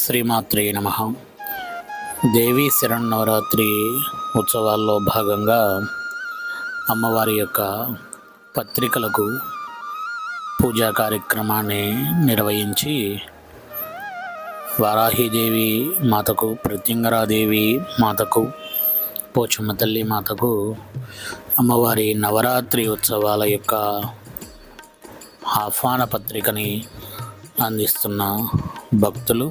శ్రీమాత్రే నమః. దేవీ శరన్నవరాత్రి ఉత్సవాల్లో భాగంగా అమ్మవారి యొక్క పత్రికలకు పూజా కార్యక్రమాన్ని నిర్వహించి వారాహిదేవి మాతకు, ప్రత్యంగరాదేవి మాతకు, పోచమ్మ తల్లి మాతకు అమ్మవారి నవరాత్రి ఉత్సవాల యొక్క ఆహ్వాన పత్రికని అందిస్తున్న భక్తులు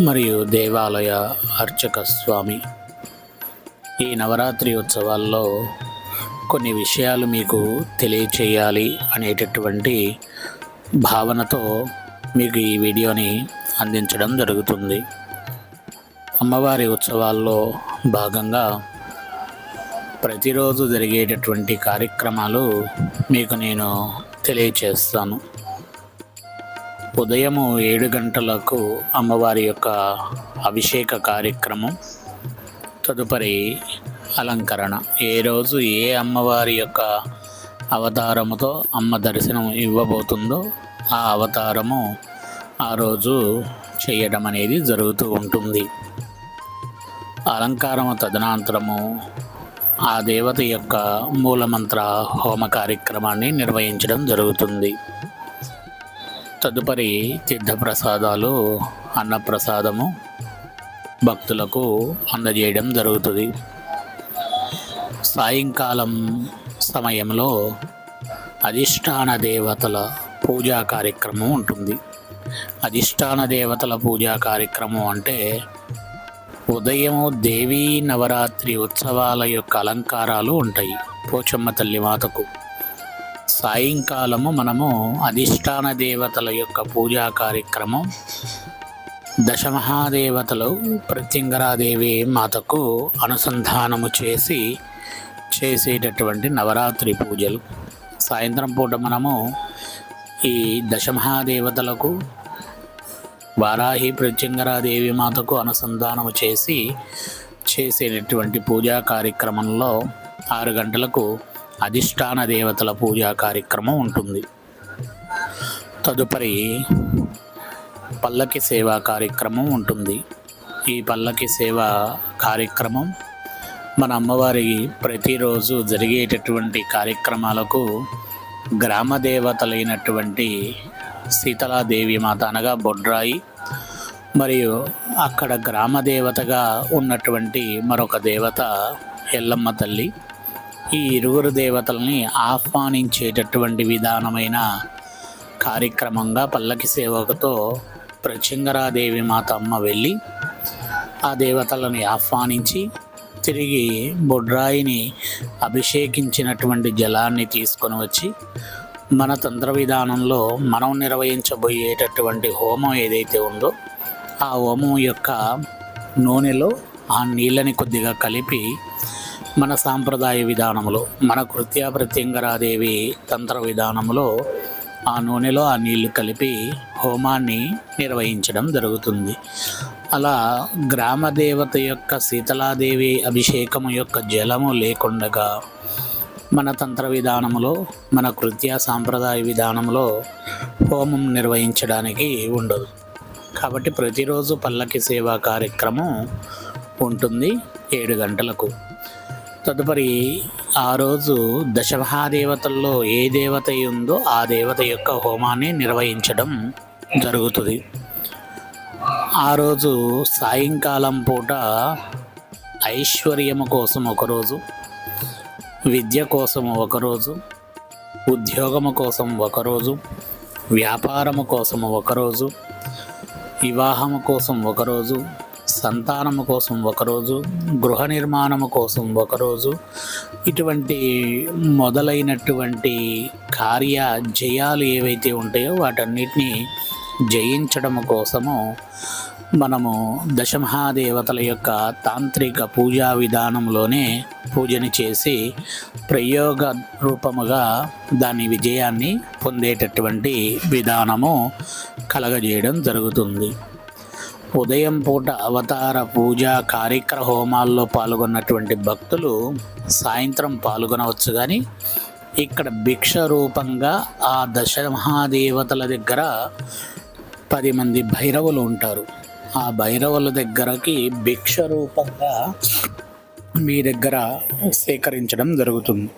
మరియు దేవాలయ అర్చక స్వామి, ఈ నవరాత్రి ఉత్సవాల్లో కొన్ని విషయాలు మీకు తెలియచేయాలి అనేటటువంటి భావనతో మీకు ఈ వీడియోని అందించడం జరుగుతుంది. అమ్మవారి ఉత్సవాల్లో భాగంగా ప్రతిరోజు జరిగేటటువంటి కార్యక్రమాలు మీకు నేను తెలియచేస్తాను. ఉదయము 7 గంటలకు అమ్మవారి యొక్క అభిషేక కార్యక్రమం, తదుపరి అలంకరణ. ఏ రోజు ఏ అమ్మవారి యొక్క అవతారముతో అమ్మ దర్శనం ఇవ్వబోతుందో ఆ అవతారము ఆ రోజు చేయడం అనేది జరుగుతూ ఉంటుంది. అలంకారము తదనంతరము ఆ దేవత యొక్క మూలమంత్ర హోమ కార్యక్రమాన్ని నిర్వహించడం జరుగుతుంది. తదుపరి తీర్థప్రసాదాలు, అన్నప్రసాదము భక్తులకు అందజేయడం జరుగుతుంది. సాయంకాలం సమయంలో అధిష్టాన దేవతల పూజా కార్యక్రమం ఉంటుంది. అధిష్టాన దేవతల పూజా కార్యక్రమం అంటే ఉదయము దేవీ నవరాత్రి ఉత్సవాల యొక్క అలంకారాలు ఉంటాయి పోచమ్మ తల్లి మాతకు. సాయంకాలము మనము అధిష్టాన దేవతల యొక్క పూజా కార్యక్రమం, దశమహాదేవతలు ప్రత్యంగరాదేవి మాతకు అనుసంధానము చేసేటటువంటి నవరాత్రి పూజలు. సాయంత్రం పూట మనము ఈ దశమహాదేవతలకు, వారాహి ప్రత్యంగరాదేవి మాతకు అనుసంధానము చేసేటటువంటి పూజా కార్యక్రమంలో 6 గంటలకు అధిష్టాన దేవతల పూజా కార్యక్రమం ఉంటుంది. తదుపరి పల్లకి సేవా కార్యక్రమం ఉంటుంది. ఈ పల్లకి సేవా కార్యక్రమం మన అమ్మవారి ప్రతిరోజు జరిగేటటువంటి కార్యక్రమాలకు గ్రామ దేవతలైనటువంటి శీతలాదేవి మాత అనగా బొడ్రాయి, మరియు అక్కడ గ్రామ దేవతగా ఉన్నటువంటి మరొక దేవత ఎల్లమ్మ తల్లి, ఈ ఇరువురు దేవతల్ని ఆహ్వానించేటటువంటి విధానమైన కార్యక్రమంగా పల్లకి సేవకుతో ప్రత్యంగరాదేవి మాత అమ్మ వెళ్ళి ఆ దేవతలని ఆహ్వానించి తిరిగి బొడ్రాయిని అభిషేకించినటువంటి జలాన్ని తీసుకొని వచ్చి మన తంత్ర విధానంలో మనం నిర్వహించబోయేటటువంటి హోమం ఏదైతే ఉందో ఆ హోమం యొక్క నూనెలో ఆ నీళ్ళని కొద్దిగా కలిపి మన సాంప్రదాయ విధానంలో, మన కృత్యా ప్రత్యంగరాదేవి తంత్ర విధానంలో ఆ నూనెలో ఆ నీళ్లు కలిపి హోమాన్ని నిర్వహించడం జరుగుతుంది. అలా గ్రామ దేవత యొక్క శీతలాదేవి అభిషేకము యొక్క జలము లేకుండగా మన తంత్ర విధానంలో, మన కృత్యా సాంప్రదాయ విధానంలో హోమం నిర్వహించడానికి ఉండదు. కాబట్టి ప్రతిరోజు పల్లకి సేవా కార్యక్రమం ఉంటుంది 7 గంటలకు. తదుపరి ఆ రోజు దశమహాదేవతల్లో ఏ దేవత ఉందో ఆ దేవత యొక్క హోమాన్ని నిర్వహించడం జరుగుతుంది. ఆ రోజు సాయంకాలం పూట ఐశ్వర్యము కోసం ఒకరోజు, విద్య కోసం ఒకరోజు, ఉద్యోగము కోసం ఒకరోజు, వ్యాపారము కోసం ఒకరోజు, వివాహము కోసం ఒకరోజు, సంతానము కోసం ఒకరోజు, గృహ నిర్మాణము కోసం ఒకరోజు, ఇటువంటి మొదలైనటువంటి కార్య జయాలు ఏవైతే ఉంటాయో వాటన్నిటినీ జయించడం కోసము మనము దశమహాదేవతల యొక్క తాంత్రిక పూజా విధానంలోనే పూజని చేసి ప్రయోగ రూపముగా దాని విజయాన్ని పొందేటటువంటి విధానము కలగజేయడం జరుగుతుంది. ఉదయం పూట అవతార పూజా కార్యక్రమ హోమాల్లో పాల్గొన్నటువంటి భక్తులు సాయంత్రం పాల్గొనవచ్చు. కానీ ఇక్కడ భిక్ష రూపంగా ఆ దశ మహాదేవతల దగ్గర 10 మంది భైరవులు ఉంటారు. ఆ భైరవుల దగ్గరకి భిక్ష రూపంగా మీ దగ్గర సేకరించడం జరుగుతుంది.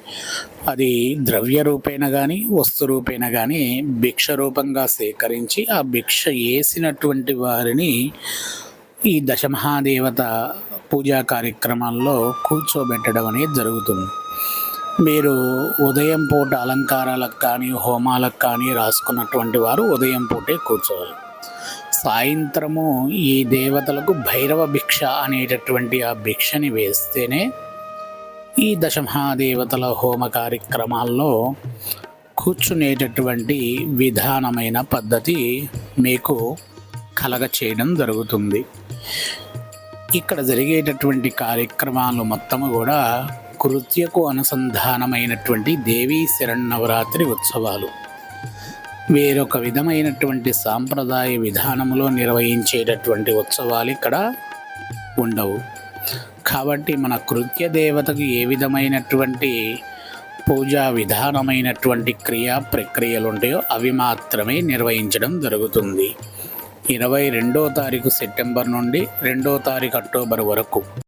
అది ద్రవ్య రూపేణ కానీ వస్తు రూపేణ కానీ భిక్ష రూపంగా సేకరించి ఆ భిక్ష వేసినటువంటి వారిని ఈ దశమహాదేవత పూజా కార్యక్రమాల్లో కూర్చోబెట్టడం అనేది జరుగుతుంది. మీరు ఉదయం పూట అలంకారాలకు కానీ హోమాలకు కానీ రాసుకున్నటువంటి వారు ఉదయం పూటే కూర్చోవాలి. సాయంత్రము ఈ దేవతలకు భైరవ భిక్ష అనేటటువంటి ఆ భిక్షని వేస్తేనే ఈ దశమహాదేవతల హోమ కార్యక్రమాల్లో కూర్చునేటటువంటి విధానమైన పద్ధతి మీకు కలగ చేయడం జరుగుతుంది. ఇక్కడ జరిగేటటువంటి కార్యక్రమాలు మొత్తము కూడా కృత్యకు అనుసంధానమైనటువంటి దేవీ శరన్నవరాత్రి ఉత్సవాలు. వేరొక విధమైనటువంటి సాంప్రదాయ విధానంలో నిర్వహించేటటువంటి ఉత్సవాలు ఇక్కడ ఉండవు. కాబట్టి మన కృత్య దేవతకు ఏ విధమైనటువంటి పూజా విధానమైనటువంటి క్రియా ప్రక్రియలు ఉంటాయో అవి మాత్రమే నిర్వహించడం జరుగుతుంది. 22వ తారీఖు సెప్టెంబర్ నుండి 2వ తారీఖు అక్టోబర్ వరకు